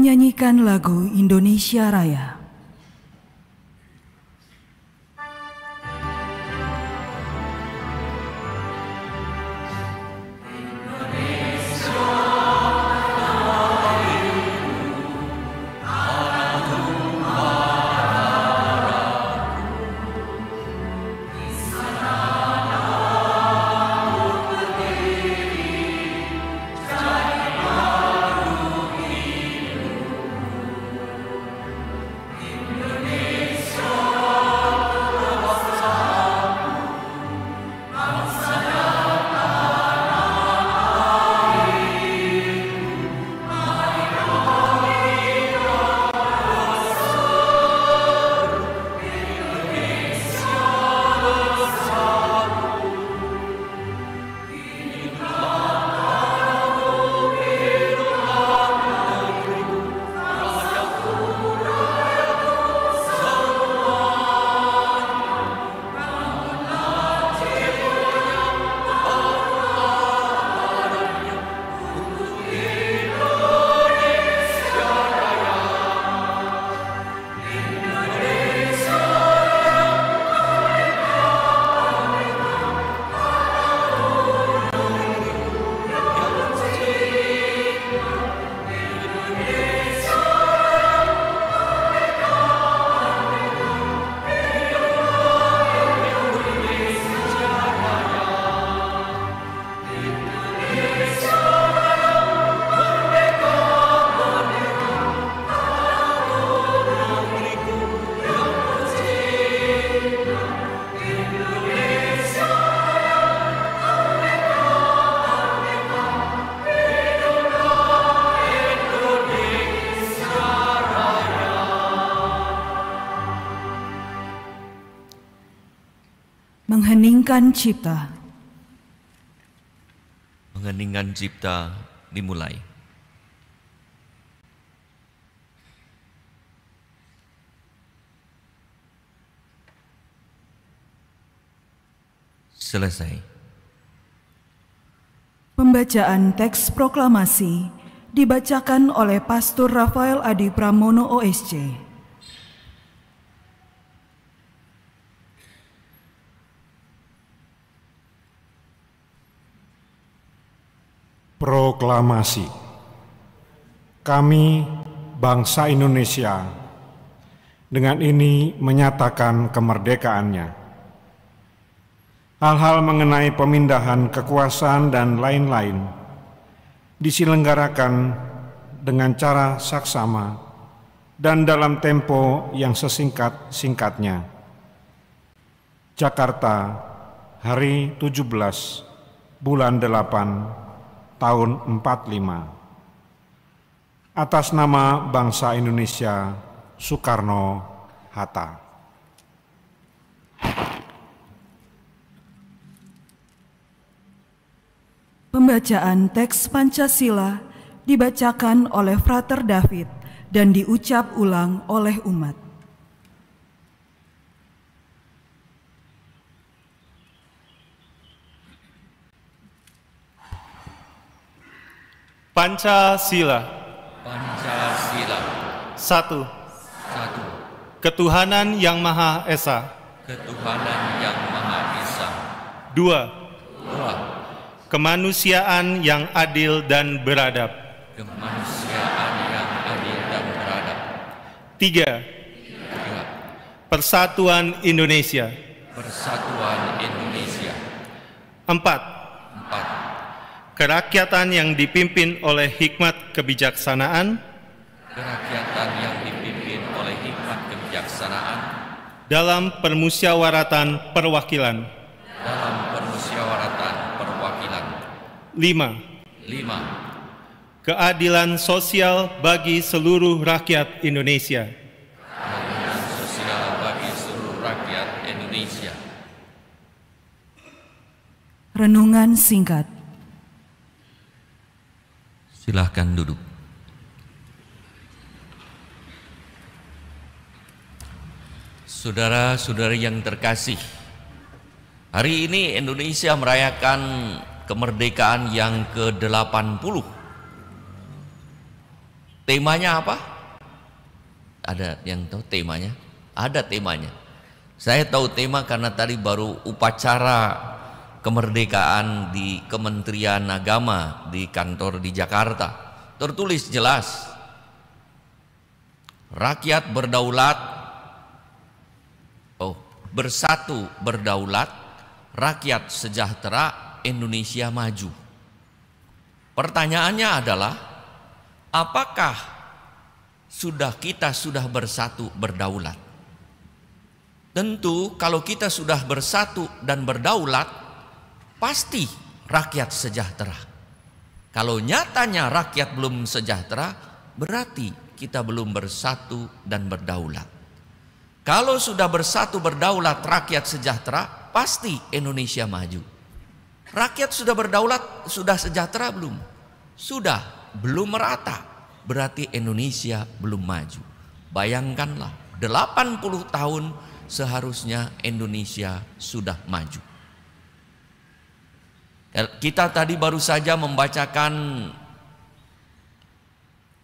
menyanyikan lagu Indonesia Raya. Mengheningkan cipta. Mengheningkan cipta dimulai. Selesai. Pembacaan teks proklamasi dibacakan oleh Pastor Rafael Adi Pramono OSC. Proklamasi. Kami, bangsa Indonesia, dengan ini menyatakan kemerdekaannya. Hal-hal mengenai pemindahan kekuasaan dan lain-lain diselenggarakan dengan cara saksama dan dalam tempo yang sesingkat-singkatnya. Jakarta, hari 17 bulan 8 tahun 45. Atas nama bangsa Indonesia, Soekarno-Hatta. Pembacaan teks Pancasila dibacakan oleh Frater David dan diucap ulang oleh umat. Pancasila. Pancasila. 1. Ketuhanan yang Maha Esa. Ketuhanan yang Maha Esa. 2. Kemanusiaan yang adil dan beradab. Kemanusiaan yang adil dan beradab. 3. Persatuan Indonesia. Persatuan Indonesia. 4. Kerakyatan yang dipimpin oleh hikmat kebijaksanaan. Kerakyatan yang dipimpin oleh hikmat kebijaksanaan. Dalam permusyawaratan perwakilan. Dalam permusyawaratan perwakilan. 5. Keadilan sosial bagi seluruh rakyat Indonesia. Keadilan sosial bagi seluruh rakyat Indonesia. Renungan singkat. Silahkan duduk. Saudara-saudari yang terkasih, hari ini Indonesia merayakan kemerdekaan yang ke-80. Temanya apa? Ada yang tahu temanya? Ada temanya. Saya tahu tema karena tadi baru upacara kemerdekaan di Kementerian Agama di kantor di Jakarta. Tertulis jelas, rakyat berdaulat, bersatu berdaulat, rakyat sejahtera, Indonesia maju. Pertanyaannya adalah, apakah kita sudah bersatu berdaulat? Tentu kalau kita sudah bersatu dan berdaulat, pasti rakyat sejahtera. Kalau nyatanya rakyat belum sejahtera, berarti kita belum bersatu dan berdaulat. Kalau sudah bersatu berdaulat, rakyat sejahtera, pasti Indonesia maju. Rakyat sudah berdaulat, sudah sejahtera belum? Sudah, belum merata. Berarti Indonesia belum maju. Bayangkanlah, 80 tahun seharusnya Indonesia sudah maju. Kita tadi baru saja membacakan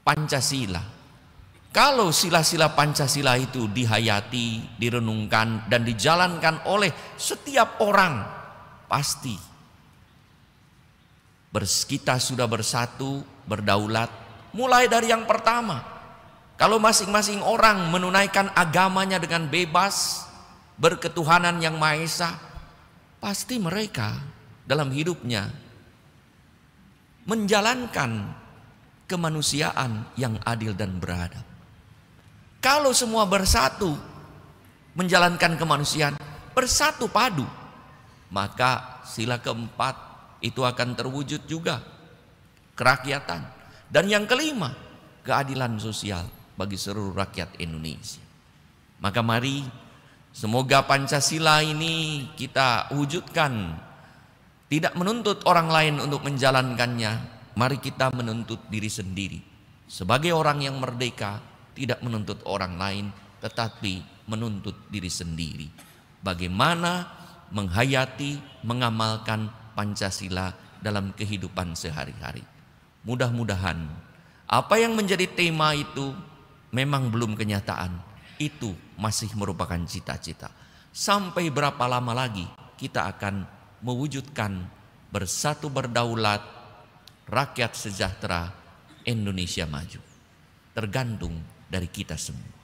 Pancasila. Kalau sila-sila Pancasila itu dihayati, direnungkan, dan dijalankan oleh setiap orang, pasti kita sudah bersatu, berdaulat. Mulai dari yang pertama, kalau masing-masing orang menunaikan agamanya dengan bebas, berketuhanan yang Maha Esa, pasti mereka dalam hidupnya menjalankan kemanusiaan yang adil dan beradab. Kalau semua bersatu menjalankan kemanusiaan, bersatu padu, maka sila keempat itu akan terwujud juga, kerakyatan. Dan yang kelima, keadilan sosial bagi seluruh rakyat Indonesia. Maka mari semoga Pancasila ini kita wujudkan, tidak menuntut orang lain untuk menjalankannya. Mari kita menuntut diri sendiri. Sebagai orang yang merdeka, tidak menuntut orang lain, tetapi menuntut diri sendiri. Bagaimana menghayati, mengamalkan Pancasila dalam kehidupan sehari-hari. Mudah-mudahan apa yang menjadi tema itu memang belum kenyataan, itu masih merupakan cita-cita. Sampai berapa lama lagi kita akan mewujudkan bersatu berdaulat, rakyat sejahtera, Indonesia maju. Tergantung dari kita semua.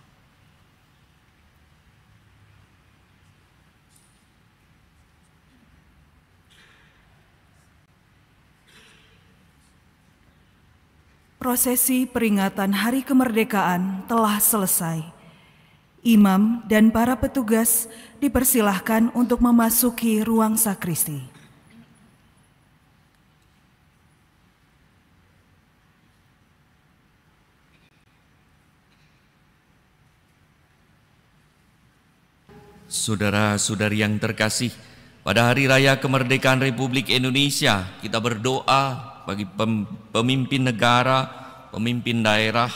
Prosesi peringatan Hari Kemerdekaan telah selesai. Imam dan para petugas dipersilahkan untuk memasuki ruang sakristi. Saudara-saudari yang terkasih, pada Hari Raya Kemerdekaan Republik Indonesia, kita berdoa bagi pemimpin negara, pemimpin daerah,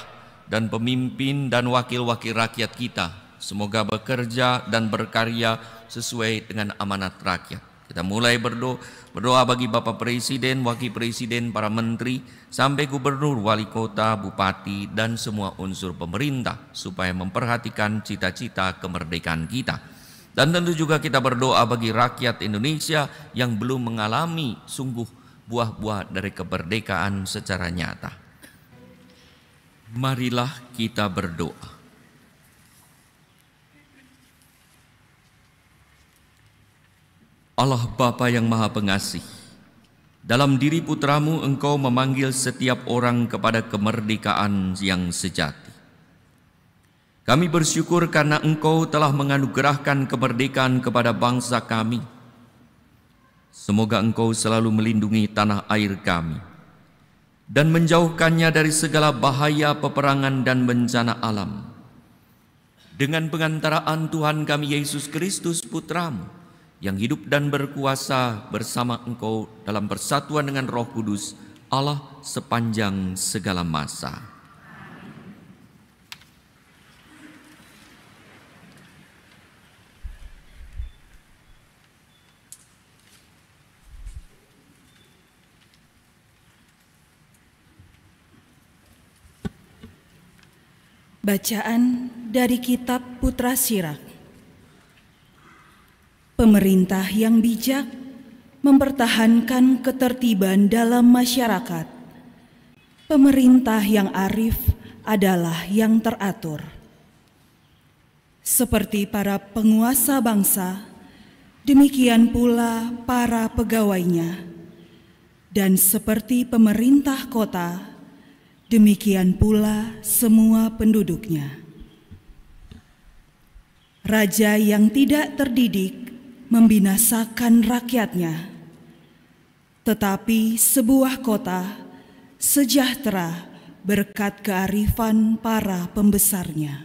dan pemimpin dan wakil-wakil rakyat kita. Semoga bekerja dan berkarya sesuai dengan amanat rakyat. Kita mulai berdoa bagi Bapak Presiden, Wakil Presiden, para menteri, sampai gubernur, wali kota, bupati, dan semua unsur pemerintah, supaya memperhatikan cita-cita kemerdekaan kita. Dan tentu juga kita berdoa bagi rakyat Indonesia yang belum mengalami sungguh buah-buah dari kemerdekaan secara nyata. Marilah kita berdoa. Allah Bapa yang Maha Pengasih, dalam diri Putramu Engkau memanggil setiap orang kepada kemerdekaan yang sejati. Kami bersyukur karena Engkau telah menganugerahkan kemerdekaan kepada bangsa kami. Semoga Engkau selalu melindungi tanah air kami dan menjauhkannya dari segala bahaya peperangan dan bencana alam. Dengan pengantaraan Tuhan kami Yesus Kristus Putramu, yang hidup dan berkuasa bersama Engkau dalam persatuan dengan Roh Kudus, Allah sepanjang segala masa. Bacaan dari kitab Putra Sirak. Pemerintah yang bijak mempertahankan ketertiban dalam masyarakat. Pemerintah yang arif adalah yang teratur. Seperti para penguasa bangsa, demikian pula para pegawainya. Dan seperti pemerintah kota, demikian pula semua penduduknya. Raja yang tidak terdidik membinasakan rakyatnya, tetapi sebuah kota sejahtera berkat kearifan para pembesarnya.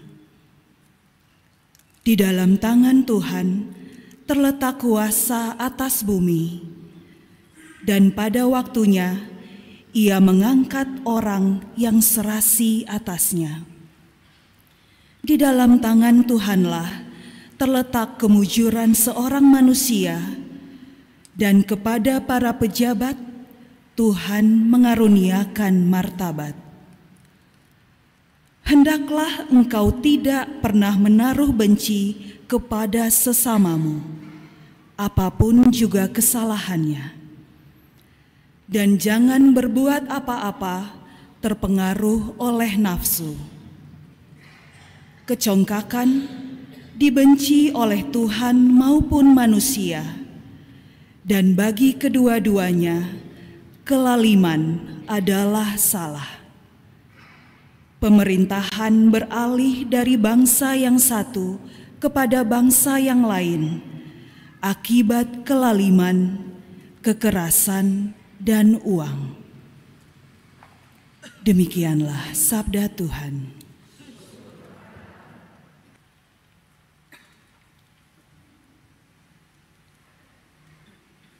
Di dalam tangan Tuhan terletak kuasa atas bumi, dan pada waktunya Ia mengangkat orang yang serasi atasnya. Di dalam tangan Tuhanlah terletak kemujuran seorang manusia, dan kepada para pejabat Tuhan mengaruniakan martabat. Hendaklah engkau tidak pernah menaruh benci kepada sesamamu, apapun juga kesalahannya. Dan jangan berbuat apa-apa terpengaruh oleh nafsu. Kecongkakan dibenci oleh Tuhan maupun manusia, dan bagi kedua-duanya kelaliman adalah salah. Pemerintahan beralih dari bangsa yang satu kepada bangsa yang lain akibat kelaliman, kekerasan, dan uang. Demikianlah sabda Tuhan.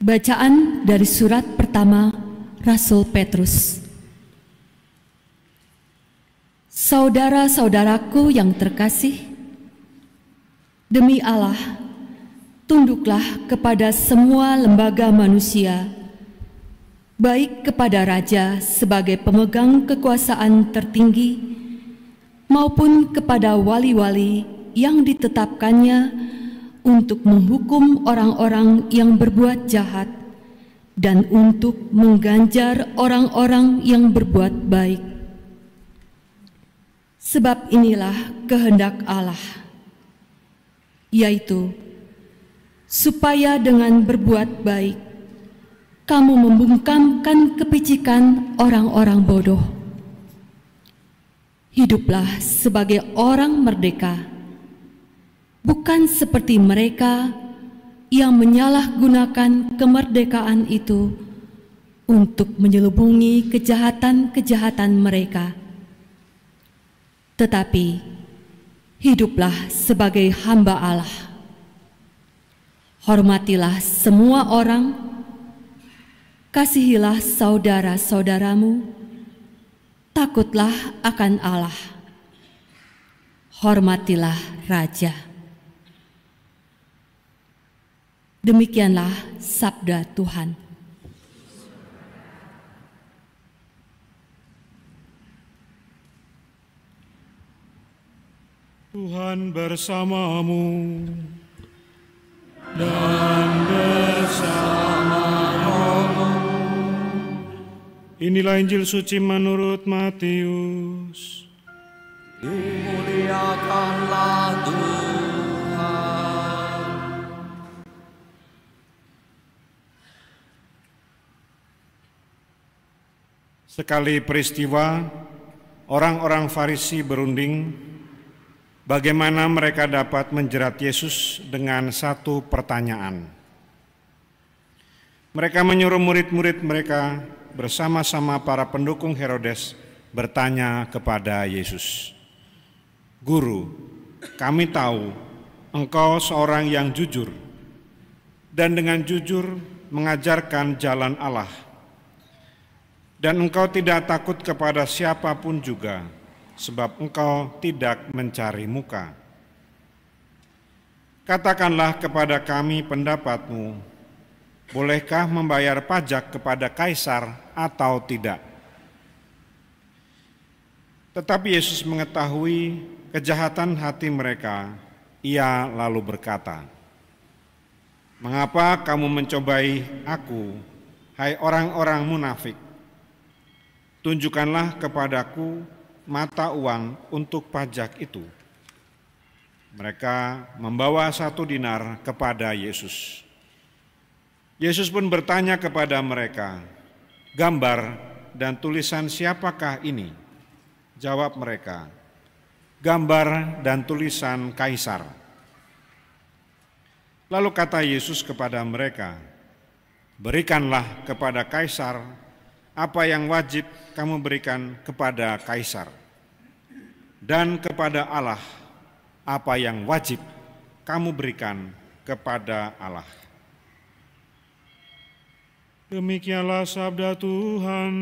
Bacaan dari surat pertama Rasul Petrus. Saudara-saudaraku yang terkasih, demi Allah, tunduklah kepada semua lembaga manusia, baik kepada raja sebagai pemegang kekuasaan tertinggi, maupun kepada wali-wali yang ditetapkannya untuk menghukum orang-orang yang berbuat jahat dan untuk mengganjar orang-orang yang berbuat baik. Sebab inilah kehendak Allah, yaitu supaya dengan berbuat baik kamu membungkamkan kepicikan orang-orang bodoh. Hiduplah sebagai orang merdeka, bukan seperti mereka yang menyalahgunakan kemerdekaan itu untuk menyelubungi kejahatan-kejahatan mereka. Tetapi hiduplah sebagai hamba Allah. Hormatilah semua orang, kasihilah saudara-saudaramu, takutlah akan Allah, hormatilah raja. Demikianlah sabda Tuhan. Tuhan bersamamu dan bersama rohmu. Inilah Injil suci menurut Matius. Dimuliakanlah Tuhan. Sekali peristiwa, orang-orang Farisi berunding bagaimana mereka dapat menjerat Yesus dengan satu pertanyaan. Mereka menyuruh murid-murid mereka bersama-sama para pendukung Herodes bertanya kepada Yesus, "Guru, kami tahu Engkau seorang yang jujur dan dengan jujur mengajarkan jalan Allah, dan Engkau tidak takut kepada siapapun juga, sebab Engkau tidak mencari muka. Katakanlah kepada kami pendapatmu, bolehkah membayar pajak kepada Kaisar atau tidak?" Tetapi Yesus mengetahui kejahatan hati mereka. Ia lalu berkata, "Mengapa kamu mencobai aku, hai orang-orang munafik? Tunjukkanlah kepadaku mata uang untuk pajak itu." Mereka membawa 1 dinar kepada Yesus. Yesus pun bertanya kepada mereka, "Gambar dan tulisan siapakah ini?" Jawab mereka, "Gambar dan tulisan Kaisar." Lalu kata Yesus kepada mereka, "Berikanlah kepada Kaisar apa yang wajib kamu berikan kepada Kaisar, dan kepada Allah apa yang wajib kamu berikan kepada Allah." Demikianlah sabda Tuhan.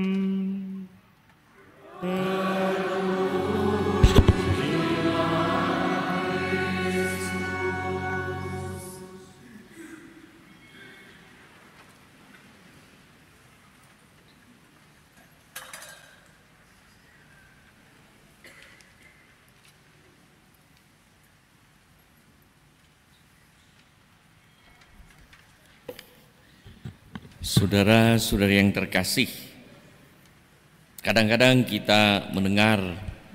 Saudara-saudari yang terkasih, kadang-kadang kita mendengar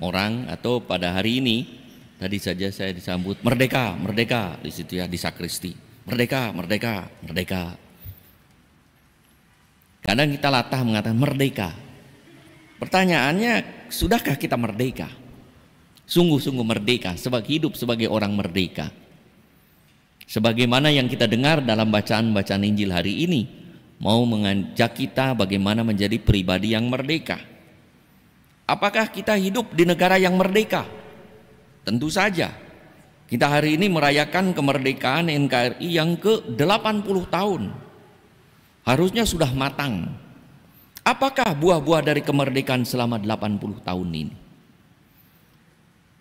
orang, atau pada hari ini tadi saja saya disambut merdeka, merdeka di situ ya, di sakristi. Merdeka, merdeka, merdeka. Kadang kita latah mengatakan merdeka. Pertanyaannya, sudahkah kita merdeka? Sungguh-sungguh merdeka, hidup sebagai orang merdeka. Sebagaimana yang kita dengar dalam bacaan-bacaan Injil hari ini, mau mengajak kita bagaimana menjadi pribadi yang merdeka. Apakah kita hidup di negara yang merdeka? Tentu saja. Kita hari ini merayakan kemerdekaan NKRI yang ke-80 tahun. Harusnya sudah matang. Apakah buah-buah dari kemerdekaan selama 80 tahun ini?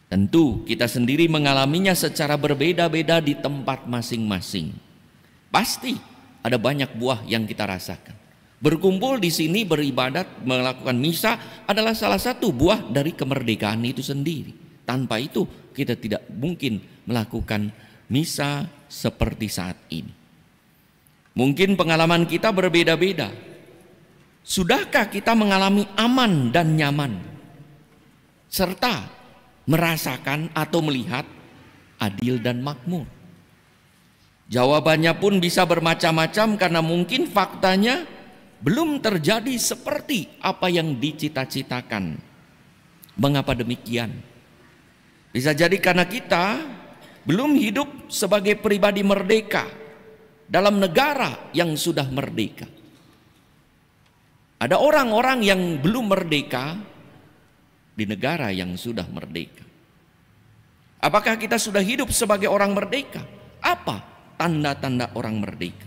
Tentu kita sendiri mengalaminya secara berbeda-beda di tempat masing-masing. Pasti ada banyak buah yang kita rasakan. Berkumpul di sini beribadat, melakukan misa adalah salah satu buah dari kemerdekaan itu sendiri. Tanpa itu kita tidak mungkin melakukan misa seperti saat ini. Mungkin pengalaman kita berbeda-beda. Sudahkah kita mengalami aman dan nyaman, serta merasakan atau melihat adil dan makmur? Jawabannya pun bisa bermacam-macam, karena mungkin faktanya belum terjadi seperti apa yang dicita-citakan. Mengapa demikian? Bisa jadi karena kita belum hidup sebagai pribadi merdeka dalam negara yang sudah merdeka. Ada orang-orang yang belum merdeka di negara yang sudah merdeka. Apakah kita sudah hidup sebagai orang merdeka? Apa tanda-tanda orang merdeka?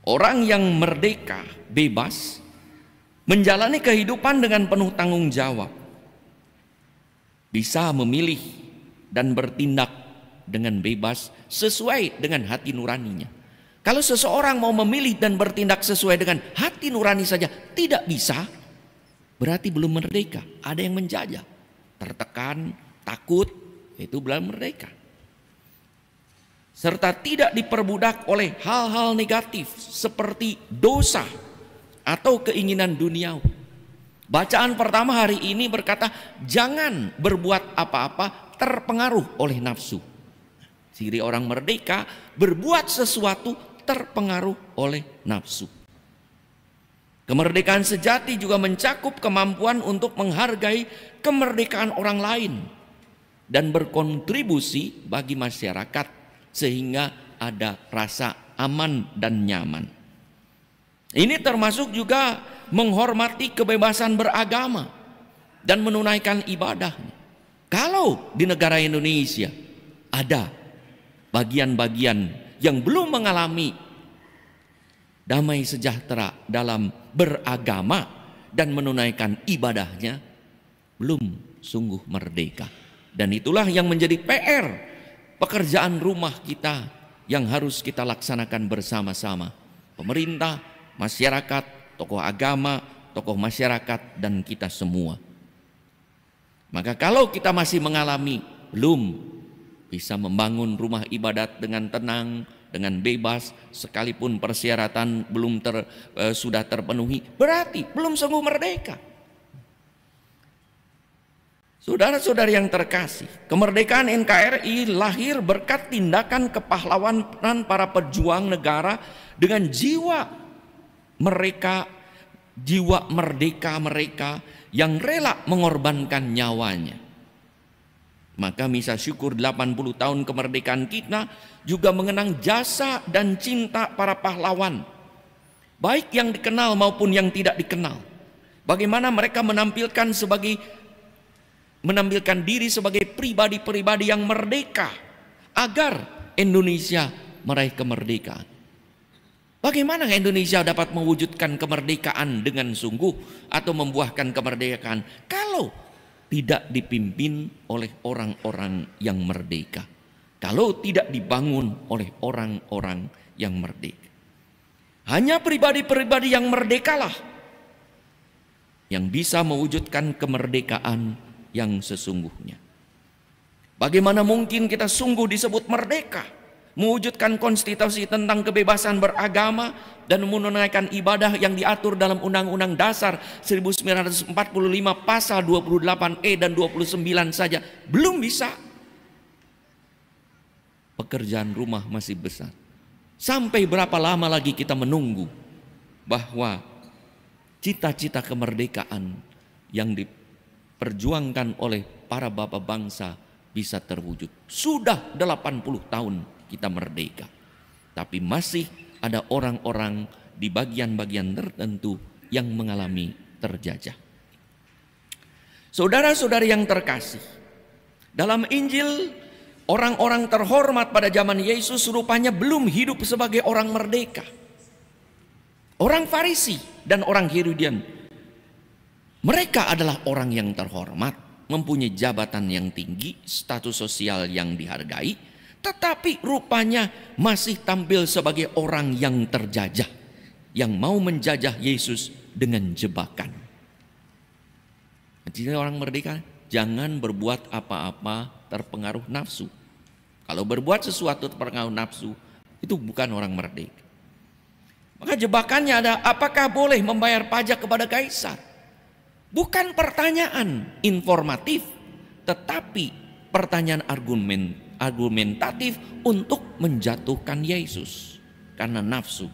Orang yang merdeka, bebas, menjalani kehidupan dengan penuh tanggung jawab, bisa memilih dan bertindak dengan bebas sesuai dengan hati nuraninya. Kalau seseorang mau memilih dan bertindak sesuai dengan hati nurani saja tidak bisa, berarti belum merdeka. Ada yang menjajah, tertekan, takut, itu belum merdeka. Serta tidak diperbudak oleh hal-hal negatif seperti dosa atau keinginan duniawi. Bacaan pertama hari ini berkata, jangan berbuat apa-apa terpengaruh oleh nafsu. Ciri orang merdeka berbuat sesuatu terpengaruh oleh nafsu. Kemerdekaan sejati juga mencakup kemampuan untuk menghargai kemerdekaan orang lain dan berkontribusi bagi masyarakat, sehingga ada rasa aman dan nyaman. Ini termasuk juga menghormati kebebasan beragama dan menunaikan ibadah. Kalau di negara Indonesia ada bagian-bagian yang belum mengalami damai sejahtera dalam beragama dan menunaikan ibadahnya, belum sungguh merdeka. Dan itulah yang menjadi PR, pekerjaan rumah kita yang harus kita laksanakan bersama-sama. Pemerintah, masyarakat, tokoh agama, tokoh masyarakat, dan kita semua. Maka kalau kita masih mengalami belum bisa membangun rumah ibadat dengan tenang, dengan bebas, sekalipun persyaratan belum sudah terpenuhi, berarti belum sungguh merdeka. Saudara-saudari yang terkasih, kemerdekaan NKRI lahir berkat tindakan kepahlawanan para pejuang negara dengan jiwa mereka, jiwa merdeka mereka yang rela mengorbankan nyawanya. Maka misa syukur 80 tahun kemerdekaan kita juga mengenang jasa dan cinta para pahlawan, baik yang dikenal maupun yang tidak dikenal. Bagaimana mereka menampilkan diri sebagai pribadi-pribadi yang merdeka agar Indonesia meraih kemerdekaan. Bagaimana Indonesia dapat mewujudkan kemerdekaan dengan sungguh atau membuahkan kemerdekaan kalau tidak dipimpin oleh orang-orang yang merdeka, kalau tidak dibangun oleh orang-orang yang merdeka. Hanya pribadi-pribadi yang merdekalah yang bisa mewujudkan kemerdekaan yang sesungguhnya. Bagaimana mungkin kita sungguh disebut merdeka, mewujudkan konstitusi tentang kebebasan beragama dan menunaikan ibadah yang diatur dalam Undang-Undang Dasar 1945 pasal 28E dan 29 saja belum bisa. Pekerjaan rumah masih besar. Sampai berapa lama lagi kita menunggu bahwa cita-cita kemerdekaan yang diperjuangkan oleh para bapak bangsa bisa terwujud. Sudah 80 tahun kita merdeka, tapi masih ada orang-orang di bagian-bagian tertentu yang mengalami terjajah. Saudara-saudari yang terkasih, dalam Injil orang-orang terhormat pada zaman Yesus rupanya belum hidup sebagai orang merdeka. Orang Farisi dan orang Herodian, mereka adalah orang yang terhormat, mempunyai jabatan yang tinggi, status sosial yang dihargai, tetapi rupanya masih tampil sebagai orang yang terjajah, yang mau menjajah Yesus dengan jebakan. Jadi orang merdeka jangan berbuat apa-apa terpengaruh nafsu. Kalau berbuat sesuatu terpengaruh nafsu, itu bukan orang merdeka. Maka jebakannya ada, apakah boleh membayar pajak kepada kaisar? Bukan pertanyaan informatif, tetapi pertanyaan argumentatif untuk menjatuhkan Yesus karena nafsu.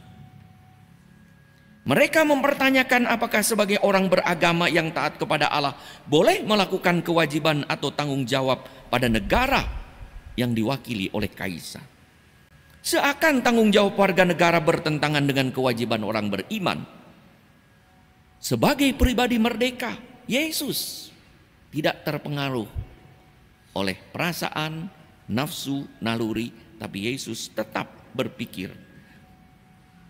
Mereka mempertanyakan apakah sebagai orang beragama yang taat kepada Allah boleh melakukan kewajiban atau tanggung jawab pada negara yang diwakili oleh kaisar. Seakan tanggung jawab warga negara bertentangan dengan kewajiban orang beriman. Sebagai pribadi merdeka, Yesus tidak terpengaruh oleh perasaan, nafsu, naluri, tapi Yesus tetap berpikir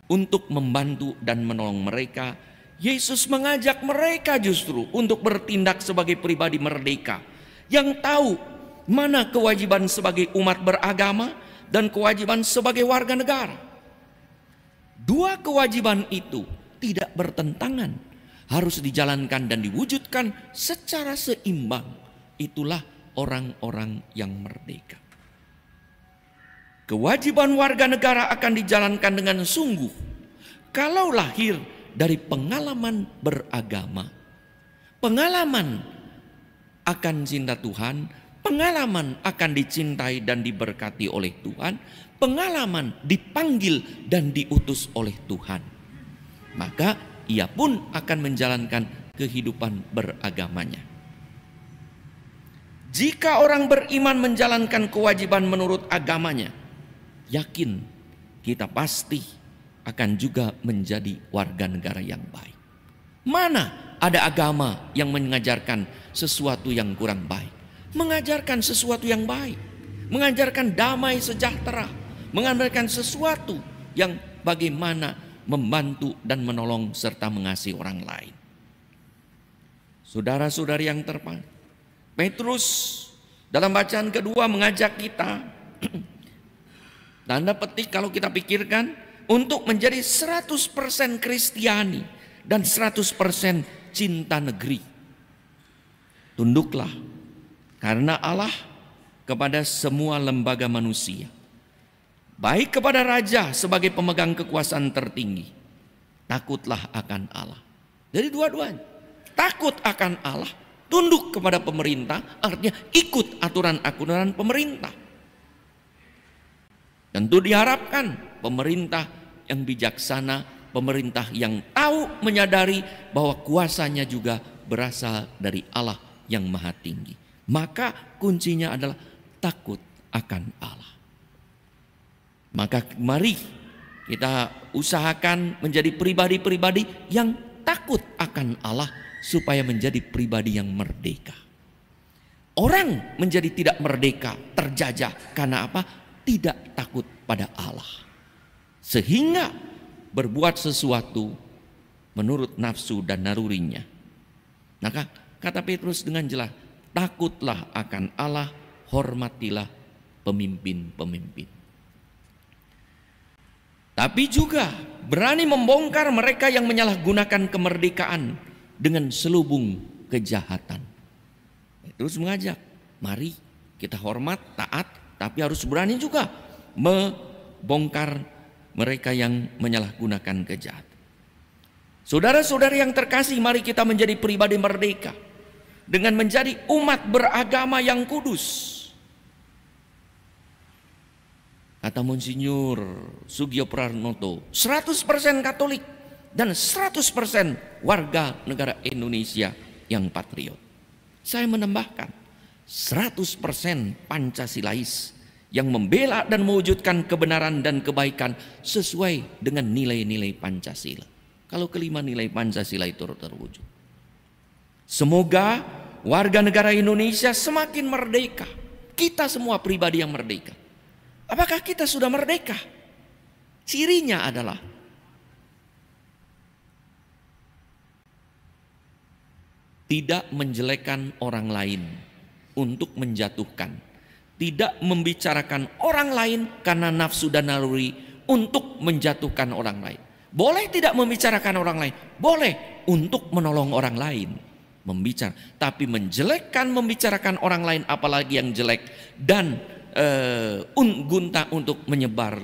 untuk membantu dan menolong mereka. Yesus mengajak mereka justru untuk bertindak sebagai pribadi merdeka yang tahu mana kewajiban sebagai umat beragama dan kewajiban sebagai warga negara. Dua kewajiban itu tidak bertentangan, harus dijalankan dan diwujudkan secara seimbang. Itulah orang-orang yang merdeka. Kewajiban warga negara akan dijalankan dengan sungguh kalau lahir dari pengalaman beragama, pengalaman akan cinta Tuhan, pengalaman akan dicintai dan diberkati oleh Tuhan, pengalaman dipanggil dan diutus oleh Tuhan. Maka ia pun akan menjalankan kehidupan beragamanya. Jika orang beriman menjalankan kewajiban menurut agamanya, yakin kita pasti akan juga menjadi warga negara yang baik. Mana ada agama yang mengajarkan sesuatu yang kurang baik? Mengajarkan sesuatu yang baik, mengajarkan damai sejahtera, mengajarkan sesuatu yang bagaimana membantu dan menolong serta mengasihi orang lain. Saudara-saudari yang terpandang, Petrus dalam bacaan kedua mengajak kita, tanda petik kalau kita pikirkan, untuk menjadi 100% Kristiani dan 100% cinta negeri. Tunduklah Karena Allah kepada semua lembaga manusia, baik kepada raja sebagai pemegang kekuasaan tertinggi, takutlah akan Allah. Jadi dua-duanya, takut akan Allah, tunduk kepada pemerintah, artinya ikut aturan-aturan pemerintah. Tentu diharapkan pemerintah yang bijaksana, pemerintah yang tahu menyadari bahwa kuasanya juga berasal dari Allah yang Maha Tinggi. Maka kuncinya adalah takut akan Allah. Maka mari kita usahakan menjadi pribadi-pribadi yang takut akan Allah supaya menjadi pribadi yang merdeka. Orang menjadi tidak merdeka, terjajah karena apa? Tidak takut pada Allah. Sehingga berbuat sesuatu menurut nafsu dan nalurinya. Maka kata Petrus dengan jelas, takutlah akan Allah, hormatilah pemimpin-pemimpin. Tapi juga berani membongkar mereka yang menyalahgunakan kemerdekaan dengan selubung kejahatan. Terus mengajak, mari kita hormat, taat, tapi harus berani juga membongkar mereka yang menyalahgunakan kejahatan. Saudara-saudari yang terkasih, mari kita menjadi pribadi merdeka dengan menjadi umat beragama yang kudus. Kata Monsinyur Sugio Pranoto, 100% Katolik dan 100% warga negara Indonesia yang patriot. Saya menambahkan 100% Pancasilais yang membela dan mewujudkan kebenaran dan kebaikan sesuai dengan nilai-nilai Pancasila. Kalau kelima nilai Pancasila itu terwujud, semoga warga negara Indonesia semakin merdeka. Kita semua pribadi yang merdeka. Apakah kita sudah merdeka? Cirinya adalah tidak menjelekkan orang lain untuk menjatuhkan, tidak membicarakan orang lain karena nafsu dan naluri untuk menjatuhkan orang lain. Boleh tidak membicarakan orang lain, boleh untuk menolong orang lain, membicara. Tapi menjelekkan, membicarakan orang lain, apalagi yang jelek dan gunta untuk menyebar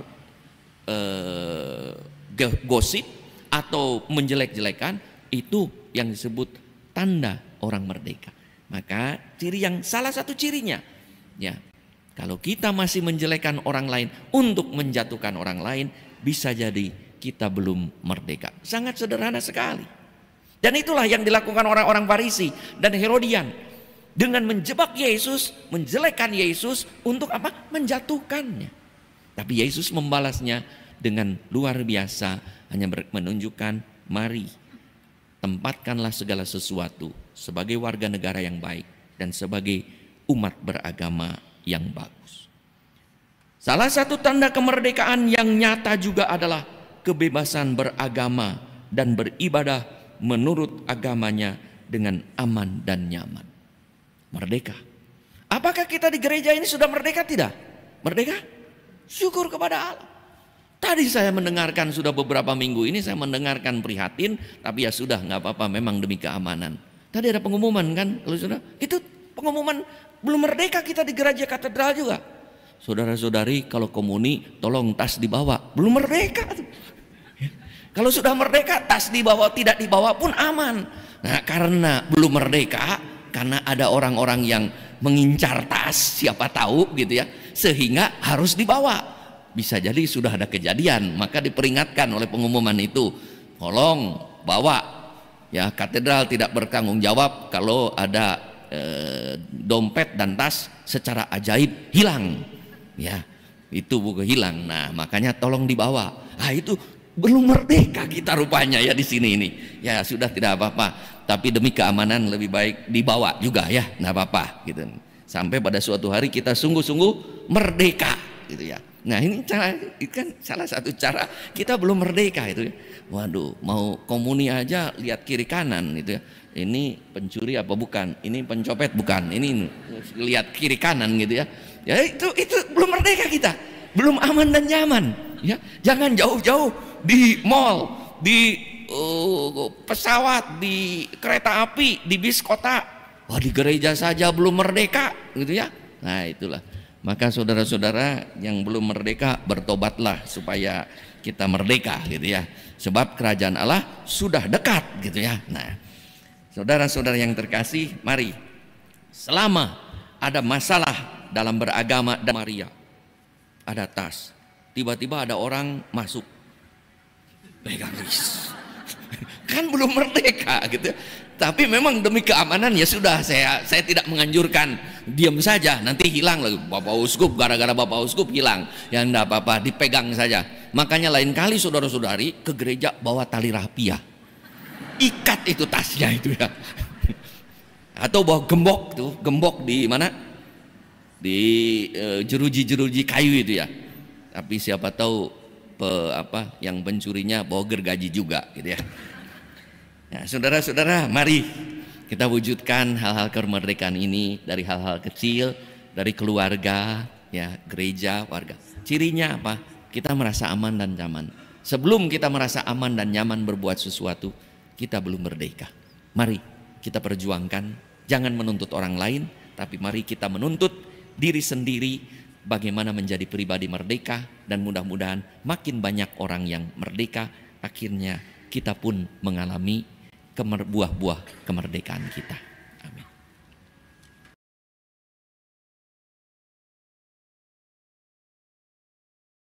gosip atau menjelek-jelekan, itu yang disebut tanda orang merdeka. Maka ciri yang salah satu cirinya, ya, kalau kita masih menjelekkan orang lain untuk menjatuhkan orang lain, bisa jadi kita belum merdeka. Sangat sederhana sekali. Dan itulah yang dilakukan orang-orang Farisi dan Herodian. Dengan menjebak Yesus, menjelekkan Yesus untuk apa? Menjatuhkannya. Tapi Yesus membalasnya dengan luar biasa, hanya menunjukkan, mari tempatkanlah segala sesuatu sebagai warga negara yang baik dan sebagai umat beragama yang bagus. Salah satu tanda kemerdekaan yang nyata juga adalah kebebasan beragama dan beribadah menurut agamanya dengan aman dan nyaman. Merdeka. Apakah kita di gereja ini sudah merdeka? Tidak? Merdeka? Syukur kepada Allah. Tadi saya mendengarkan, sudah beberapa minggu ini saya mendengarkan prihatin, tapi ya sudah, nggak apa-apa, memang demi keamanan. Tadi ada pengumuman kan, kalau sudah itu pengumuman belum merdeka kita di gereja katedral juga. Saudara-saudari, kalau komuni tolong tas dibawa, belum merdeka. Kalau sudah merdeka, tas dibawa, tidak dibawa pun aman. Nah, karena belum merdeka, karena ada orang-orang yang mengincar tas, siapa tahu gitu ya, sehingga harus dibawa. Bisa jadi sudah ada kejadian, maka diperingatkan oleh pengumuman itu, tolong bawa. Ya, katedral tidak bertanggung jawab kalau ada dompet dan tas secara ajaib hilang. Ya, itu bukan hilang. Nah, makanya tolong dibawa. Nah, itu belum merdeka kita rupanya ya di sini ini. Ya, sudah tidak apa-apa. Tapi demi keamanan lebih baik dibawa juga ya, nggak apa-apa gitu. Sampai pada suatu hari kita sungguh-sungguh merdeka gitu ya. Nah, ini cara, itu kan salah satu cara kita belum merdeka itu ya. Waduh, mau komuni aja lihat kiri kanan gitu ya. Ini pencuri apa bukan? Ini pencopet bukan? Ini lihat kiri kanan gitu ya. Ya itu belum merdeka kita. Belum aman dan nyaman ya. Jangan jauh-jauh di mall, di pesawat, di kereta api, di bis kota, Oh, di gereja saja belum merdeka gitu ya. Nah, itulah. Maka saudara-saudara yang belum merdeka, bertobatlah supaya kita merdeka gitu ya. Sebab kerajaan Allah sudah dekat gitu ya. Nah, saudara-saudara yang terkasih, mari selama ada masalah dalam beragama dan Maria, ada tas, tiba-tiba ada orang masuk, pegang ris, kan belum merdeka gitu. Tapi memang demi keamanan ya sudah, saya tidak menganjurkan diam saja, nanti hilang lagi Bapak Uskup, gara-gara Bapak Uskup hilang, ya enggak apa-apa, dipegang saja. Makanya lain kali saudara-saudari ke gereja bawa tali rapia, ikat itu tasnya itu ya. Atau bawa gembok tuh, gembok di mana? Di jeruji-jeruji kayu itu ya. Tapi siapa tahu yang pencurinya bawa gergaji juga gitu ya. Nah, saudara-saudara, mari kita wujudkan hal-hal kemerdekaan ini dari hal-hal kecil, dari keluarga, ya, gereja, warga. Cirinya apa? Kita merasa aman dan nyaman. Sebelum kita merasa aman dan nyaman berbuat sesuatu, kita belum merdeka. Mari kita perjuangkan, jangan menuntut orang lain, tapi mari kita menuntut diri sendiri bagaimana menjadi pribadi merdeka, dan mudah-mudahan makin banyak orang yang merdeka, akhirnya kita pun mengalami buah-buah kemerdekaan kita.